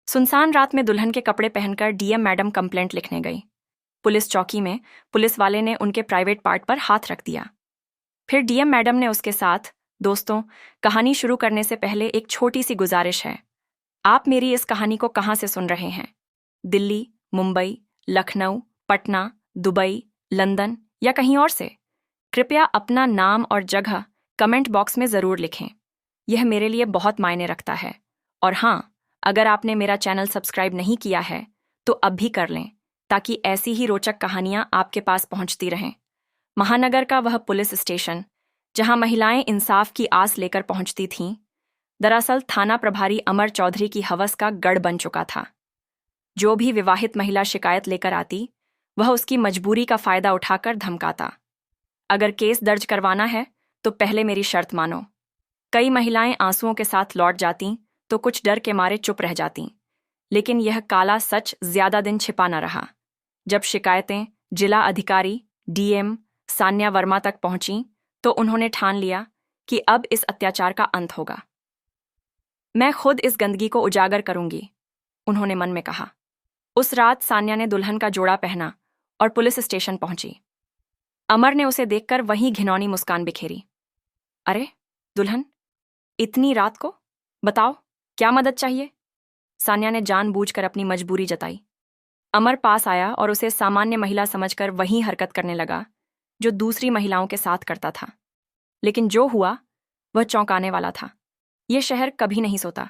सुनसान रात में दुल्हन के कपड़े पहनकर डीएम मैडम कंप्लेंट लिखने गई। पुलिस चौकी में पुलिस वाले ने उनके प्राइवेट पार्ट पर हाथ रख दिया। फिर डीएम मैडम ने उसके साथ, दोस्तों, कहानी शुरू करने से पहले एक छोटी सी गुजारिश है। आप मेरी इस कहानी को कहाँ से सुन रहे हैं? दिल्ली, मुंबई, लखनऊ, पटना, दुबई, लंदन या कहीं और से? कृपया अपना नाम और जगह कमेंट बॉक्स में ज़रूर लिखें। यह मेरे लिए बहुत मायने रखता है। और हाँ, अगर आपने मेरा चैनल सब्सक्राइब नहीं किया है तो अब भी कर लें, ताकि ऐसी ही रोचक कहानियां आपके पास पहुंचती रहें। महानगर का वह पुलिस स्टेशन जहां महिलाएं इंसाफ की आस लेकर पहुंचती थीं, दरअसल थाना प्रभारी अमर चौधरी की हवस का गढ़ बन चुका था। जो भी विवाहित महिला शिकायत लेकर आती, वह उसकी मजबूरी का फायदा उठाकर धमकाता। अगर केस दर्ज करवाना है तो पहले मेरी शर्त मानो। कई महिलाएं आंसुओं के साथ लौट जातीं तो कुछ डर के मारे चुप रह जातीं। लेकिन यह काला सच ज्यादा दिन छिपा न रहा। जब शिकायतें जिला अधिकारी डीएम सान्या वर्मा तक पहुंचीं तो उन्होंने ठान लिया कि अब इस अत्याचार का अंत होगा। मैं खुद इस गंदगी को उजागर करूंगी, उन्होंने मन में कहा। उस रात सान्या ने दुल्हन का जोड़ा पहना और पुलिस स्टेशन पहुंची। अमर ने उसे देखकर वहीं घिनौनी मुस्कान बिखेरी। अरे दुल्हन, इतनी रात को? बताओ, क्या मदद चाहिए? सान्या ने जानबूझकर अपनी मजबूरी जताई। अमर पास आया और उसे सामान्य महिला समझकर वही हरकत करने लगा जो दूसरी महिलाओं के साथ करता था। लेकिन जो हुआ वह चौंकाने वाला था। यह शहर कभी नहीं सोता।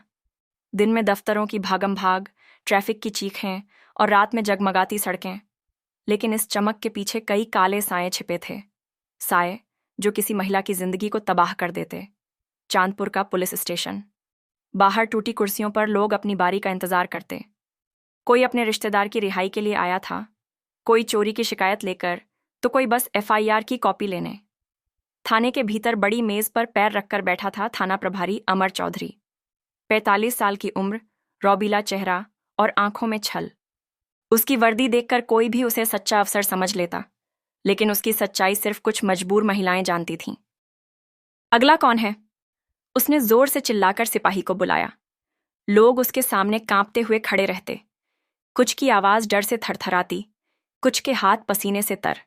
दिन में दफ्तरों की भागम भाग, ट्रैफिक की चीखें और रात में जगमगाती सड़कें। लेकिन इस चमक के पीछे कई काले साए छिपे थे। साए जो किसी महिला की जिंदगी को तबाह कर देते। चांदपुर का पुलिस स्टेशन। बाहर टूटी कुर्सियों पर लोग अपनी बारी का इंतजार करते। कोई अपने रिश्तेदार की रिहाई के लिए आया था, कोई चोरी की शिकायत लेकर, तो कोई बस एफआईआर की कॉपी लेने। थाने के भीतर बड़ी मेज पर पैर रखकर बैठा था थाना प्रभारी अमर चौधरी। 45 साल की उम्र, रौबीला चेहरा और आंखों में छल। उसकी वर्दी देखकर कोई भी उसे सच्चा अफसर समझ लेता, लेकिन उसकी सच्चाई सिर्फ कुछ मजबूर महिलाएं जानती थीं। अगला कौन है? उसने जोर से चिल्लाकर सिपाही को बुलाया। लोग उसके सामने कांपते हुए खड़े रहते। कुछ की आवाज डर से थरथराती, कुछ के हाथ पसीने से तर।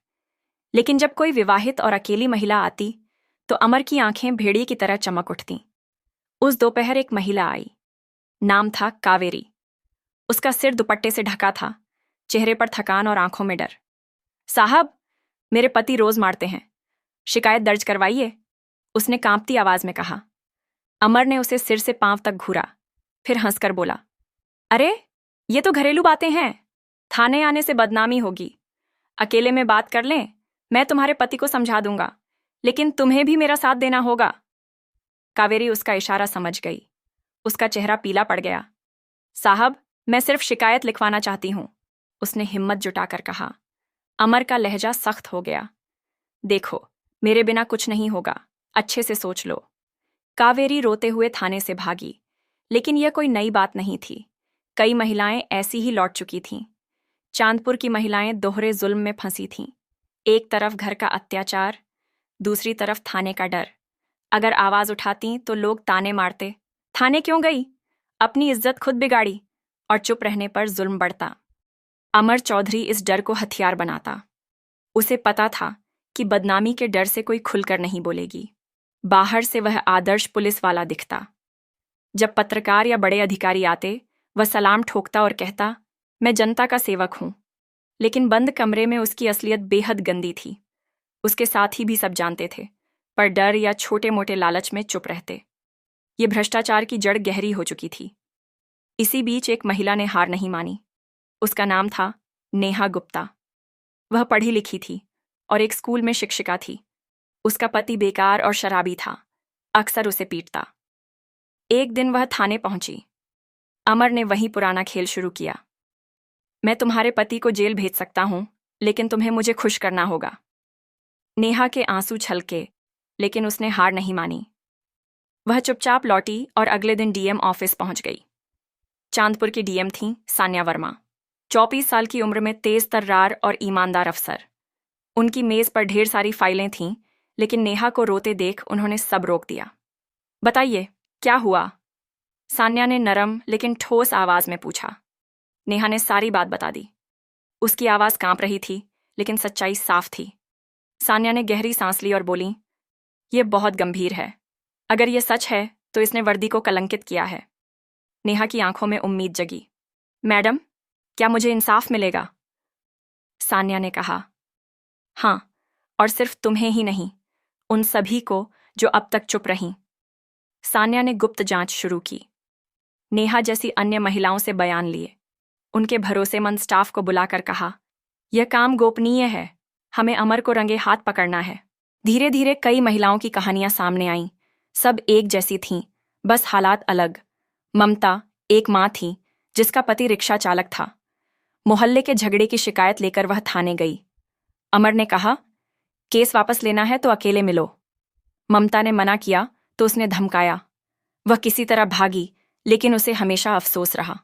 लेकिन जब कोई विवाहित और अकेली महिला आती तो अमर की आंखें भेड़िए की तरह चमक उठतीं। उस दोपहर एक महिला आई। नाम था कावेरी। उसका सिर दुपट्टे से ढका था, चेहरे पर थकान और आंखों में डर। साहब, मेरे पति रोज मारते हैं, शिकायत दर्ज करवाइए, उसने कांपती आवाज में कहा। अमर ने उसे सिर से पांव तक घूरा, फिर हंसकर बोला, अरे ये तो घरेलू बातें हैं, थाने आने से बदनामी होगी। अकेले में बात कर लें, मैं तुम्हारे पति को समझा दूंगा, लेकिन तुम्हें भी मेरा साथ देना होगा। कावेरी उसका इशारा समझ गई। उसका चेहरा पीला पड़ गया। साहब, मैं सिर्फ शिकायत लिखवाना चाहती हूं, उसने हिम्मत जुटाकर कहा। अमर का लहजा सख्त हो गया। देखो, मेरे बिना कुछ नहीं होगा, अच्छे से सोच लो। कावेरी रोते हुए थाने से भागी। लेकिन यह कोई नई बात नहीं थी। कई महिलाएं ऐसी ही लौट चुकी थीं। चांदपुर की महिलाएं दोहरे जुल्म में फंसी थीं। एक तरफ घर का अत्याचार, दूसरी तरफ थाने का डर। अगर आवाज उठाती तो लोग ताने मारते, थाने क्यों गई, अपनी इज्जत खुद बिगाड़ी, और चुप रहने पर जुल्म बढ़ता। अमर चौधरी इस डर को हथियार बनाता। उसे पता था कि बदनामी के डर से कोई खुलकर नहीं बोलेगी। बाहर से वह आदर्श पुलिस वाला दिखता। जब पत्रकार या बड़े अधिकारी आते, वह सलाम ठोकता और कहता, मैं जनता का सेवक हूं। लेकिन बंद कमरे में उसकी असलियत बेहद गंदी थी। उसके साथी भी सब जानते थे, पर डर या छोटे मोटे लालच में चुप रहते। ये भ्रष्टाचार की जड़ गहरी हो चुकी थी। इसी बीच एक महिला ने हार नहीं मानी। उसका नाम था नेहा गुप्ता। वह पढ़ी लिखी थी और एक स्कूल में शिक्षिका थी। उसका पति बेकार और शराबी था, अक्सर उसे पीटता। एक दिन वह थाने पहुंची। अमर ने वही पुराना खेल शुरू किया। मैं तुम्हारे पति को जेल भेज सकता हूं, लेकिन तुम्हें मुझे खुश करना होगा। नेहा के आंसू छलके, लेकिन उसने हार नहीं मानी। वह चुपचाप लौटी और अगले दिन डीएम ऑफिस पहुंच गई। चांदपुर की डीएम थीं सान्या वर्मा। 24 साल की उम्र में तेज तर्रार और ईमानदार अफसर। उनकी मेज पर ढेर सारी फाइलें थीं, लेकिन नेहा को रोते देख उन्होंने सब रोक दिया। बताइए, क्या हुआ? सान्या ने नरम लेकिन ठोस आवाज में पूछा। नेहा ने सारी बात बता दी। उसकी आवाज कांप रही थी, लेकिन सच्चाई साफ थी। सान्या ने गहरी सांस ली और बोली, यह बहुत गंभीर है। अगर यह सच है तो इसने वर्दी को कलंकित किया है। नेहा की आंखों में उम्मीद जगी। मैडम, क्या मुझे इंसाफ मिलेगा? सान्या ने कहा, हाँ, और सिर्फ तुम्हें ही नहीं, उन सभी को जो अब तक चुप रहीं। सान्या ने गुप्त जांच शुरू की। नेहा जैसी अन्य महिलाओं से बयान लिए। उनके भरोसेमंद स्टाफ को बुलाकर कहा, यह काम गोपनीय है, हमें अमर को रंगे हाथ पकड़ना है। धीरे धीरे कई महिलाओं की कहानियां सामने आईं। सब एक जैसी थीं, बस हालात अलग। ममता एक मां थी जिसका पति रिक्शा चालक था। मोहल्ले के झगड़े की शिकायत लेकर वह थाने गई। अमर ने कहा, केस वापस लेना है तो अकेले मिलो। ममता ने मना किया तो उसने धमकाया। वह किसी तरह भागी, लेकिन उसे हमेशा अफसोस रहा।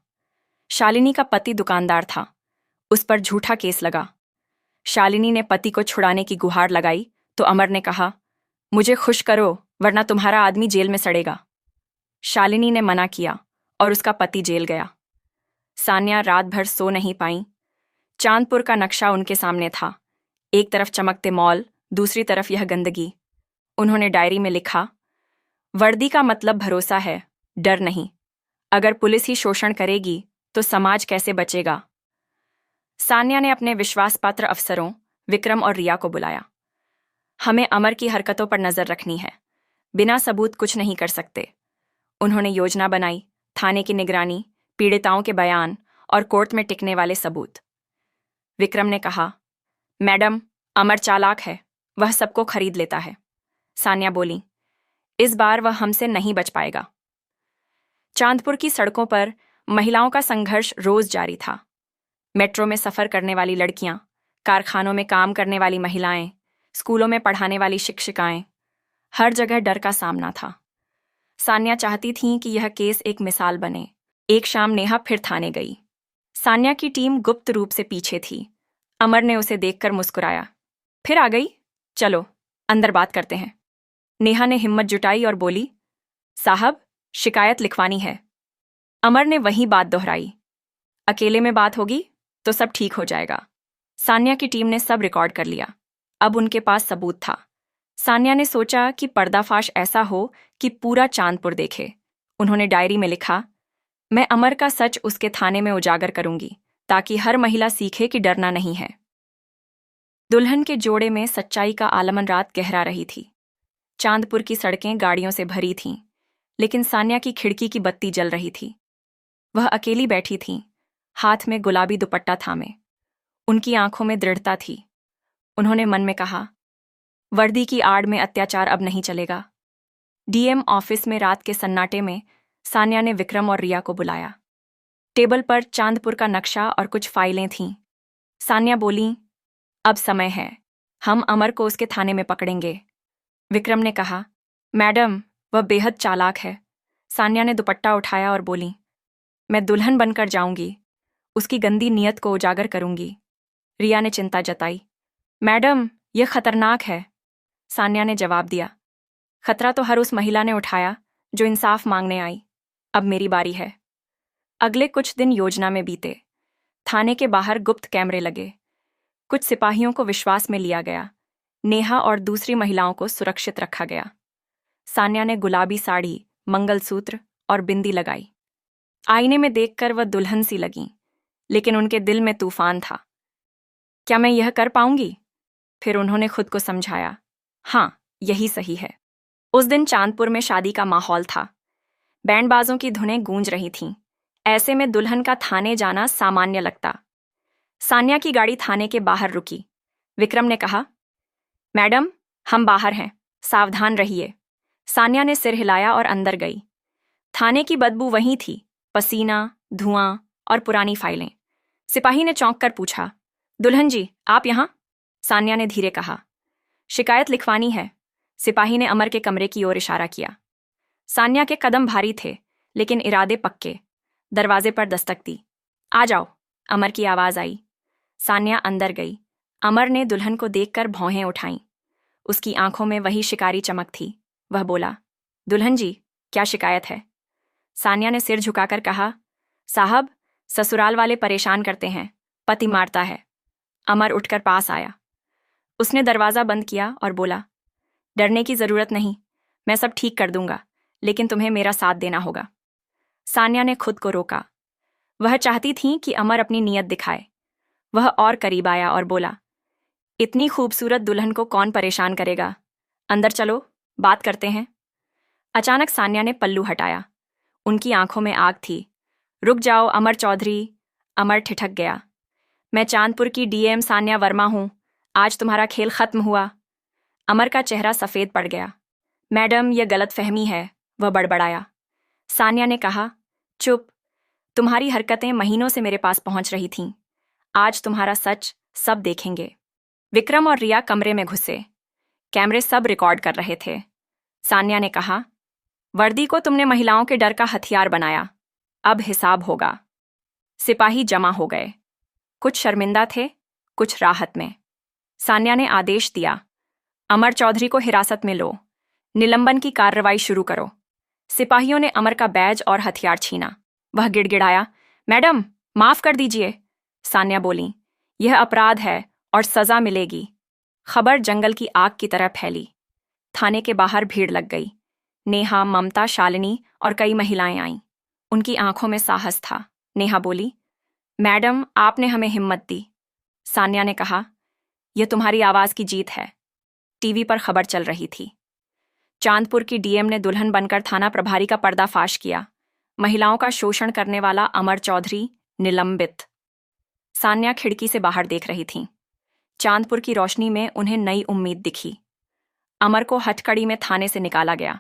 शालिनी का पति दुकानदार था, उस पर झूठा केस लगा। शालिनी ने पति को छुड़ाने की गुहार लगाई तो अमर ने कहा, मुझे खुश करो वरना तुम्हारा आदमी जेल में सड़ेगा। शालिनी ने मना किया और उसका पति जेल गया। सान्या रात भर सो नहीं पाई। चांदपुर का नक्शा उनके सामने था। एक तरफ चमकते मॉल, दूसरी तरफ यह गंदगी। उन्होंने डायरी में लिखा, वर्दी का मतलब भरोसा है, डर नहीं। अगर पुलिस ही शोषण करेगी तो समाज कैसे बचेगा? सान्या ने अपने विश्वासपात्र अफसरों विक्रम और रिया को बुलाया। हमें अमर की हरकतों पर नजर रखनी है, बिना सबूत कुछ नहीं कर सकते। उन्होंने योजना बनाई, थाने की निगरानी, पीड़िताओं के बयान और कोर्ट में टिकने वाले सबूत। विक्रम ने कहा, मैडम, अमर चालाक है, वह सबको खरीद लेता है। सान्या बोली, इस बार वह हमसे नहीं बच पाएगा। चांदपुर की सड़कों पर महिलाओं का संघर्ष रोज जारी था। मेट्रो में सफर करने वाली लड़कियां, कारखानों में काम करने वाली महिलाएं, स्कूलों में पढ़ाने वाली शिक्षिकाएं, हर जगह डर का सामना था। सान्या चाहती थी कि यह केस एक मिसाल बने। एक शाम नेहा फिर थाने गई। सान्या की टीम गुप्त रूप से पीछे थी। अमर ने उसे देखकर मुस्कुराया। फिर आ गई? चलो अंदर बात करते हैं। नेहा ने हिम्मत जुटाई और बोली, साहब, शिकायत लिखवानी है। अमर ने वही बात दोहराई, अकेले में बात होगी तो सब ठीक हो जाएगा। सान्या की टीम ने सब रिकॉर्ड कर लिया। अब उनके पास सबूत था। सान्या ने सोचा कि पर्दाफाश ऐसा हो कि पूरा चांदपुर देखे। उन्होंने डायरी में लिखा, मैं अमर का सच उसके थाने में उजागर करूंगी, ताकि हर महिला सीखे कि डरना नहीं है। दुल्हन के जोड़े में सच्चाई का आलमन रात गहरा रही थी। चांदपुर की सड़कें गाड़ियों से भरी थीं, लेकिन सान्या की खिड़की की बत्ती जल रही थी। वह अकेली बैठी थी, हाथ में गुलाबी दुपट्टा थामे। उनकी आंखों में दृढ़ता थी। उन्होंने मन में कहा, वर्दी की आड़ में अत्याचार अब नहीं चलेगा। डीएम ऑफिस में रात के सन्नाटे में सान्या ने विक्रम और रिया को बुलाया। टेबल पर चांदपुर का नक्शा और कुछ फाइलें थीं। सान्या बोली, अब समय है, हम अमर को उसके थाने में पकड़ेंगे। विक्रम ने कहा, मैडम, वह बेहद चालाक है। सान्या ने दुपट्टा उठाया और बोली, मैं दुल्हन बनकर जाऊंगी, उसकी गंदी नीयत को उजागर करूंगी। रिया ने चिंता जताई, मैडम, यह खतरनाक है। सान्या ने जवाब दिया, खतरा तो हर उस महिला ने उठाया जो इंसाफ मांगने आई। अब मेरी बारी है। अगले कुछ दिन योजना में बीते। थाने के बाहर गुप्त कैमरे लगे। कुछ सिपाहियों को विश्वास में लिया गया। नेहा और दूसरी महिलाओं को सुरक्षित रखा गया। सान्या ने गुलाबी साड़ी, मंगलसूत्र और बिंदी लगाई। आईने में देखकर वह दुल्हन सी लगी, लेकिन उनके दिल में तूफान था। क्या मैं यह कर पाऊंगी? फिर उन्होंने खुद को समझाया, हाँ, यही सही है। उस दिन चांदपुर में शादी का माहौल था। बैंडबाजों की धुनें गूंज रही थीं। ऐसे में दुल्हन का थाने जाना सामान्य लगता। सान्या की गाड़ी थाने के बाहर रुकी। विक्रम ने कहा, मैडम, हम बाहर हैं, सावधान रहिए। सान्या ने सिर हिलाया और अंदर गई। थाने की बदबू वहीं थी, पसीना, धुआं और पुरानी फाइलें। सिपाही ने चौंक कर पूछा, दुल्हन जी, आप यहां? सान्या ने धीरे कहा, शिकायत लिखवानी है। सिपाही ने अमर के कमरे की ओर इशारा किया। सान्या के कदम भारी थे, लेकिन इरादे पक्के। दरवाजे पर दस्तक दी। आ जाओ, अमर की आवाज आई। सान्या अंदर गई। अमर ने दुल्हन को देखकर भौहें उठाईं। उसकी आंखों में वही शिकारी चमक थी। वह बोला, दुल्हन जी, क्या शिकायत है? सान्या ने सिर झुकाकर कहा, साहब, ससुराल वाले परेशान करते हैं, पति मारता है। अमर उठकर पास आया। उसने दरवाज़ा बंद किया और बोला, डरने की ज़रूरत नहीं, मैं सब ठीक कर दूंगा, लेकिन तुम्हें मेरा साथ देना होगा। सान्या ने खुद को रोका। वह चाहती थी कि अमर अपनी नीयत दिखाए। वह और करीब आया और बोला, इतनी खूबसूरत दुल्हन को कौन परेशान करेगा? अंदर चलो, बात करते हैं। अचानक सान्या ने पल्लू हटाया। उनकी आंखों में आग थी। रुक जाओ अमर चौधरी। अमर ठिठक गया। मैं चांदपुर की डीएम सान्या वर्मा हूं। आज तुम्हारा खेल खत्म हुआ। अमर का चेहरा सफ़ेद पड़ गया। मैडम, यह गलतफहमी है, वह बड़बड़ाया। सान्या ने कहा, चुप। तुम्हारी हरकतें महीनों से मेरे पास पहुंच रही थीं। आज तुम्हारा सच सब देखेंगे। विक्रम और रिया कमरे में घुसे। कैमरे सब रिकॉर्ड कर रहे थे। सान्या ने कहा, वर्दी को तुमने महिलाओं के डर का हथियार बनाया। अब हिसाब होगा। सिपाही जमा हो गए। कुछ शर्मिंदा थे, कुछ राहत में। सान्या ने आदेश दिया, अमर चौधरी को हिरासत में लो। निलंबन की कार्रवाई शुरू करो। सिपाहियों ने अमर का बैज और हथियार छीना। वह गिड़गिड़ाया, मैडम, माफ कर दीजिए। सान्या बोली, यह अपराध है और सजा मिलेगी। खबर जंगल की आग की तरह फैली। थाने के बाहर भीड़ लग गई। नेहा, ममता, शालिनी और कई महिलाएं आईं। उनकी आंखों में साहस था। नेहा बोली, मैडम, आपने हमें हिम्मत दी। सान्या ने कहा, यह तुम्हारी आवाज की जीत है। टीवी पर खबर चल रही थी। चांदपुर की डीएम ने दुल्हन बनकर थाना प्रभारी का पर्दाफाश किया। महिलाओं का शोषण करने वाला अमर चौधरी निलंबित। सान्या खिड़की से बाहर देख रही थीं। चांदपुर की रोशनी में उन्हें नई उम्मीद दिखी। अमर को हथकड़ी में थाने से निकाला गया।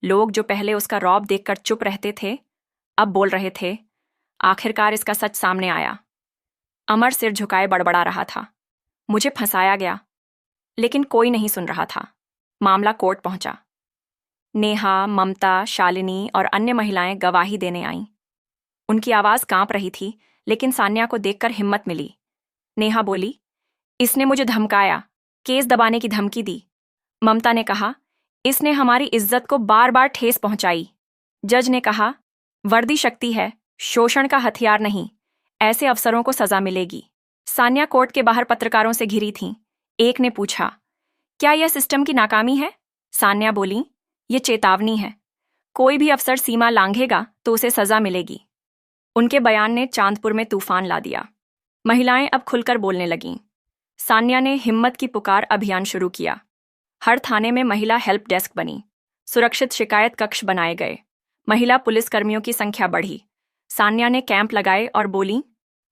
लोग जो पहले उसका रौब देखकर चुप रहते थे, अब बोल रहे थे, आखिरकार इसका सच सामने आया। अमर सिर झुकाए बड़बड़ा रहा था, मुझे फंसाया गया। लेकिन कोई नहीं सुन रहा था। मामला कोर्ट पहुंचा। नेहा, ममता, शालिनी और अन्य महिलाएं गवाही देने आईं। उनकी आवाज कांप रही थी, लेकिन सान्या को देखकर हिम्मत मिली। नेहा बोली, इसने मुझे धमकाया, केस दबाने की धमकी दी। ममता ने कहा, इसने हमारी इज्जत को बार बार ठेस पहुंचाई। जज ने कहा, वर्दी शक्ति है, शोषण का हथियार नहीं। ऐसे अफसरों को सजा मिलेगी। सान्या कोर्ट के बाहर पत्रकारों से घिरी थीं। एक ने पूछा, क्या यह सिस्टम की नाकामी है? सान्या बोली, यह चेतावनी है। कोई भी अफसर सीमा लांघेगा तो उसे सजा मिलेगी। उनके बयान ने चांदपुर में तूफान ला दिया। महिलाएं अब खुलकर बोलने लगीं। सान्या ने हिम्मत की पुकार अभियान शुरू किया। हर थाने में महिला हेल्प डेस्क बनी। सुरक्षित शिकायत कक्ष बनाए गए। महिला पुलिसकर्मियों की संख्या बढ़ी। सान्या ने कैंप लगाए और बोली,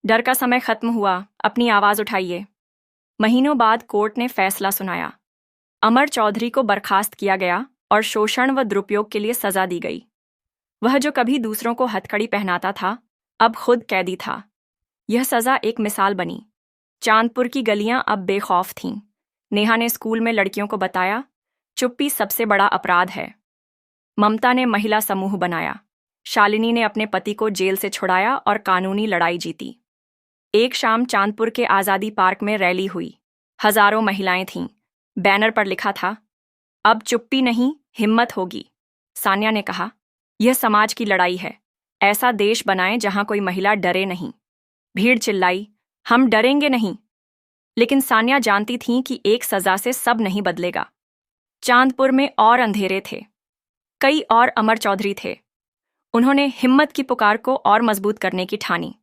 डर का समय खत्म हुआ, अपनी आवाज उठाइए। महीनों बाद कोर्ट ने फैसला सुनाया। अमर चौधरी को बर्खास्त किया गया और शोषण व दुरुपयोग के लिए सजा दी गई। वह जो कभी दूसरों को हथकड़ी पहनाता था, अब खुद कैदी था। यह सजा एक मिसाल बनी। चांदपुर की गलियां अब बेखौफ थीं। नेहा ने स्कूल में लड़कियों को बताया, चुप्पी सबसे बड़ा अपराध है। ममता ने महिला समूह बनाया। शालिनी ने अपने पति को जेल से छुड़ाया और कानूनी लड़ाई जीती। एक शाम चांदपुर के आज़ादी पार्क में रैली हुई। हजारों महिलाएं थीं। बैनर पर लिखा था, अब चुप्पी नहीं, हिम्मत होगी। सान्या ने कहा, यह समाज की लड़ाई है। ऐसा देश बनाएं जहां कोई महिला डरे नहीं। भीड़ चिल्लाई, हम डरेंगे नहीं। लेकिन सान्या जानती थीं कि एक सजा से सब नहीं बदलेगा। चांदपुर में और अंधेरे थे। कई और अमर चौधरी थे। उन्होंने हिम्मत की पुकार को और मजबूत करने की ठानी।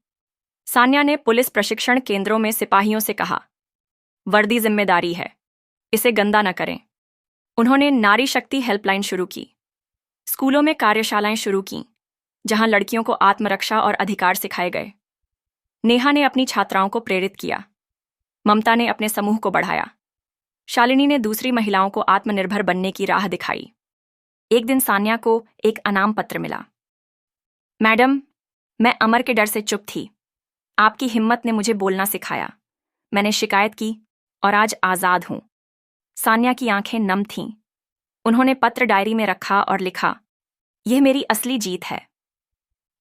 सान्या ने पुलिस प्रशिक्षण केंद्रों में सिपाहियों से कहा, वर्दी जिम्मेदारी है, इसे गंदा न करें। उन्होंने नारी शक्ति हेल्पलाइन शुरू की। स्कूलों में कार्यशालाएं शुरू कीं, जहां लड़कियों को आत्मरक्षा और अधिकार सिखाए गए। नेहा ने अपनी छात्राओं को प्रेरित किया। ममता ने अपने समूह को बढ़ाया। शालिनी ने दूसरी महिलाओं को आत्मनिर्भर बनने की राह दिखाई। एक दिन सान्या को एक अनाम पत्र मिला। मैडम, मैं अमर के डर से चुप थी। आपकी हिम्मत ने मुझे बोलना सिखाया। मैंने शिकायत की और आज आज़ाद हूं। सान्या की आंखें नम थीं। उन्होंने पत्र डायरी में रखा और लिखा, यह मेरी असली जीत है।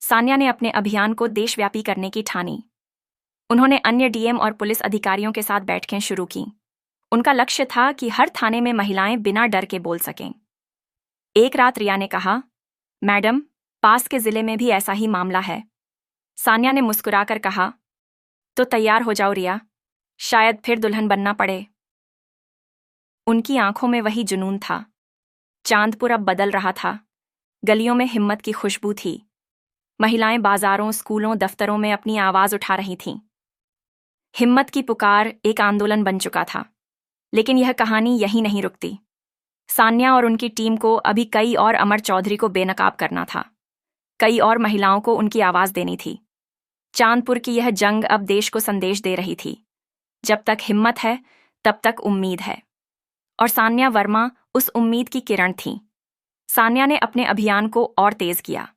सान्या ने अपने अभियान को देशव्यापी करने की ठानी। उन्होंने अन्य डीएम और पुलिस अधिकारियों के साथ बैठकें शुरू कीं। उनका लक्ष्य था कि हर थाने में महिलाएं बिना डर के बोल सकें। एक रात रिया ने कहा, मैडम, पास के जिले में भी ऐसा ही मामला है। सान्या ने मुस्कुराकर कहा, तो तैयार हो जाओ रिया, शायद फिर दुल्हन बनना पड़े। उनकी आंखों में वही जुनून था। चांदपुर अब बदल रहा था। गलियों में हिम्मत की खुशबू थी। महिलाएं बाजारों, स्कूलों, दफ्तरों में अपनी आवाज उठा रही थीं। हिम्मत की पुकार एक आंदोलन बन चुका था। लेकिन यह कहानी यहीं नहीं रुकती। सान्या और उनकी टीम को अभी कई और अमर चौधरी को बेनकाब करना था। कई और महिलाओं को उनकी आवाज देनी थी। चांदपुर की यह जंग अब देश को संदेश दे रही थी, जब तक हिम्मत है तब तक उम्मीद है। और सान्या वर्मा उस उम्मीद की किरण थीं। सान्या ने अपने अभियान को और तेज किया।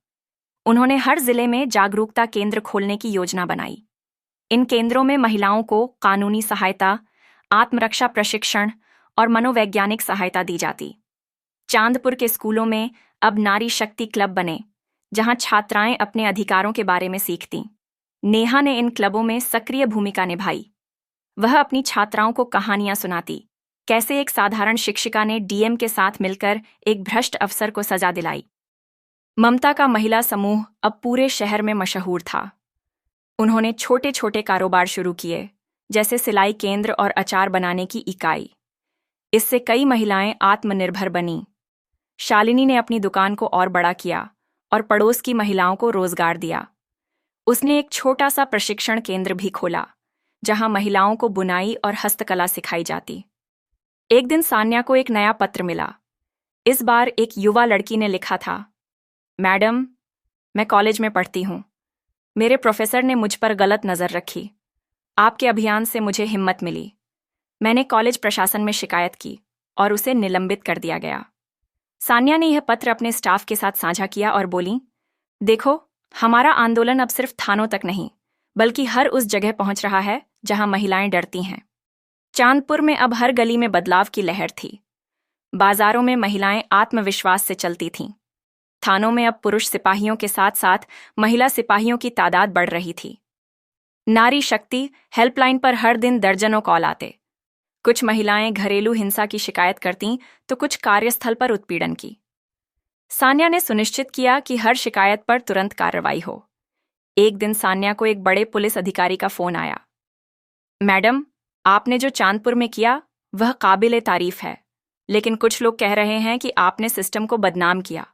उन्होंने हर जिले में जागरूकता केंद्र खोलने की योजना बनाई। इन केंद्रों में महिलाओं को कानूनी सहायता, आत्मरक्षा प्रशिक्षण और मनोवैज्ञानिक सहायता दी जाती। चांदपुर के स्कूलों में अब नारी शक्ति क्लब बने, जहां छात्राएं अपने अधिकारों के बारे में सीखतीं। नेहा ने इन क्लबों में सक्रिय भूमिका निभाई। वह अपनी छात्राओं को कहानियां सुनाती, कैसे एक साधारण शिक्षिका ने डीएम के साथ मिलकर एक भ्रष्ट अफसर को सजा दिलाई। ममता का महिला समूह अब पूरे शहर में मशहूर था। उन्होंने छोटे छोटे कारोबार शुरू किए, जैसे सिलाई केंद्र और अचार बनाने की इकाई। इससे कई महिलाएं आत्मनिर्भर बनीं। शालिनी ने अपनी दुकान को और बड़ा किया और पड़ोस की महिलाओं को रोजगार दिया। उसने एक छोटा सा प्रशिक्षण केंद्र भी खोला, जहां महिलाओं को बुनाई और हस्तकला सिखाई जाती। एक दिन सान्या को एक नया पत्र मिला। इस बार एक युवा लड़की ने लिखा था, मैडम, मैं कॉलेज में पढ़ती हूँ। मेरे प्रोफेसर ने मुझ पर गलत नज़र रखी। आपके अभियान से मुझे हिम्मत मिली। मैंने कॉलेज प्रशासन में शिकायत की और उसे निलंबित कर दिया गया। सान्या ने यह पत्र अपने स्टाफ के साथ साझा किया और बोली, देखो, हमारा आंदोलन अब सिर्फ थानों तक नहीं, बल्कि हर उस जगह पहुंच रहा है जहां महिलाएं डरती हैं। चांदपुर में अब हर गली में बदलाव की लहर थी। बाजारों में महिलाएं आत्मविश्वास से चलती थीं। थानों में अब पुरुष सिपाहियों के साथ साथ महिला सिपाहियों की तादाद बढ़ रही थी। नारी शक्ति हेल्पलाइन पर हर दिन दर्जनों कॉल आते। कुछ महिलाएं घरेलू हिंसा की शिकायत करतीं तो कुछ कार्यस्थल पर उत्पीड़न की। सान्या ने सुनिश्चित किया कि हर शिकायत पर तुरंत कार्रवाई हो। एक दिन सान्या को एक बड़े पुलिस अधिकारी का फोन आया। मैडम, आपने जो चांदपुर में किया वह काबिले तारीफ है, लेकिन कुछ लोग कह रहे हैं कि आपने सिस्टम को बदनाम किया।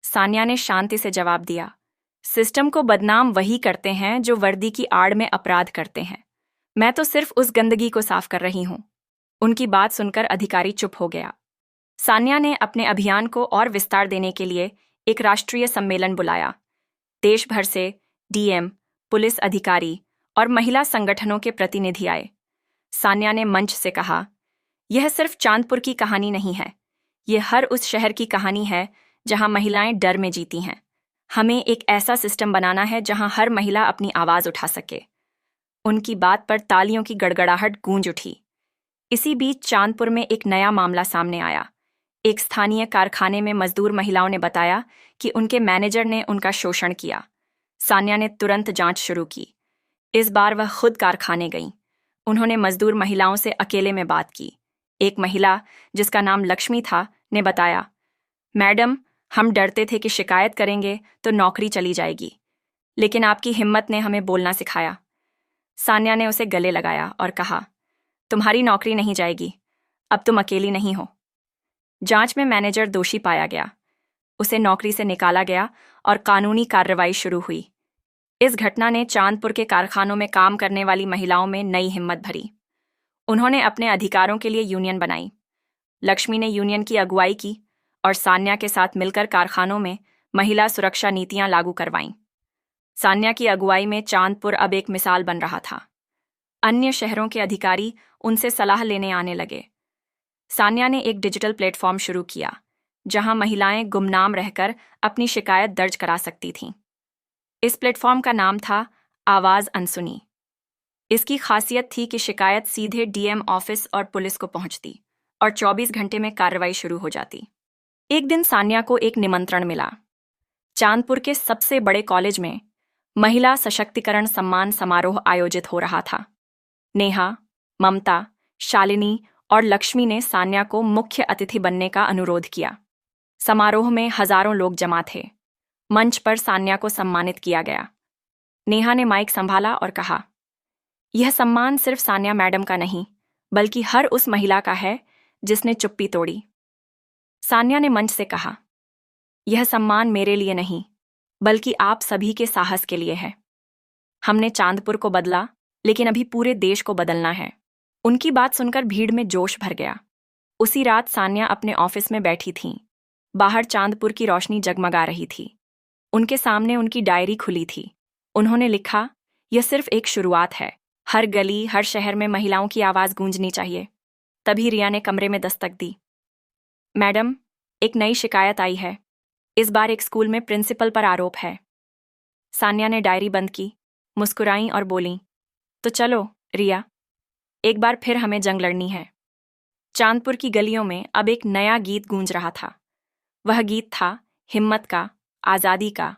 सान्या ने शांति से जवाब दिया, सिस्टम को बदनाम वही करते हैं जो वर्दी की आड़ में अपराध करते हैं। मैं तो सिर्फ उस गंदगी को साफ कर रही हूं। उनकी बात सुनकर अधिकारी चुप हो गया। सान्या ने अपने अभियान को और विस्तार देने के लिए एक राष्ट्रीय सम्मेलन बुलाया। देश भर से डीएम, पुलिस अधिकारी और महिला संगठनों के प्रतिनिधि आए। सान्या ने मंच से कहा, यह सिर्फ चांदपुर की कहानी नहीं है, यह हर उस शहर की कहानी है जहां महिलाएं डर में जीती हैं। हमें एक ऐसा सिस्टम बनाना है जहां हर महिला अपनी आवाज उठा सके। उनकी बात पर तालियों की गड़गड़ाहट गूंज उठी। इसी बीच चांदपुर में एक नया मामला सामने आया। एक स्थानीय कारखाने में मजदूर महिलाओं ने बताया कि उनके मैनेजर ने उनका शोषण किया। सान्या ने तुरंत जांच शुरू की। इस बार वह खुद कारखाने गईं। उन्होंने मजदूर महिलाओं से अकेले में बात की। एक महिला, जिसका नाम लक्ष्मी था, ने बताया, मैडम, हम डरते थे कि शिकायत करेंगे तो नौकरी चली जाएगी, लेकिन आपकी हिम्मत ने हमें बोलना सिखाया। सान्या ने उसे गले लगाया और कहा, तुम्हारी नौकरी नहीं जाएगी, अब तुम अकेली नहीं हो। जांच में मैनेजर दोषी पाया गया। उसे नौकरी से निकाला गया और कानूनी कार्रवाई शुरू हुई। इस घटना ने चांदपुर के कारखानों में काम करने वाली महिलाओं में नई हिम्मत भरी। उन्होंने अपने अधिकारों के लिए यूनियन बनाई। लक्ष्मी ने यूनियन की अगुवाई की और सान्या के साथ मिलकर कारखानों में महिला सुरक्षा नीतियां लागू करवाईं। सान्या की अगुवाई में चांदपुर अब एक मिसाल बन रहा था। अन्य शहरों के अधिकारी उनसे सलाह लेने आने लगे। सान्या ने एक डिजिटल प्लेटफॉर्म शुरू किया, जहां महिलाएं गुमनाम रहकर अपनी शिकायत दर्ज करा सकती थीं। इस प्लेटफॉर्म का नाम था आवाज अनसुनी। इसकी खासियत थी कि शिकायत सीधे डीएम ऑफिस और पुलिस को पहुंचती और 24 घंटे में कार्रवाई शुरू हो जाती। एक दिन सान्या को एक निमंत्रण मिला। चांदपुर के सबसे बड़े कॉलेज में महिला सशक्तिकरण सम्मान समारोह आयोजित हो रहा था। नेहा, ममता, शालिनी और लक्ष्मी ने सान्या को मुख्य अतिथि बनने का अनुरोध किया। समारोह में हजारों लोग जमा थे। मंच पर सान्या को सम्मानित किया गया। नेहा ने माइक संभाला और कहा, यह सम्मान सिर्फ सान्या मैडम का नहीं, बल्कि हर उस महिला का है जिसने चुप्पी तोड़ी। सान्या ने मंच से कहा, यह सम्मान मेरे लिए नहीं, बल्कि आप सभी के साहस के लिए है। हमने चांदपुर को बदला, लेकिन अभी पूरे देश को बदलना है। उनकी बात सुनकर भीड़ में जोश भर गया। उसी रात सान्या अपने ऑफिस में बैठी थीं। बाहर चांदपुर की रोशनी जगमगा रही थी। उनके सामने उनकी डायरी खुली थी। उन्होंने लिखा, यह सिर्फ एक शुरुआत है। हर गली, हर शहर में महिलाओं की आवाज़ गूंजनी चाहिए। तभी रिया ने कमरे में दस्तक दी। मैडम, एक नई शिकायत आई है। इस बार एक स्कूल में प्रिंसिपल पर आरोप है। सान्या ने डायरी बंद की, मुस्कुराई और बोली, तो चलो रिया, एक बार फिर हमें जंग लड़नी है। चांदपुर की गलियों में अब एक नया गीत गूंज रहा था। वह गीत था हिम्मत का, आज़ादी का,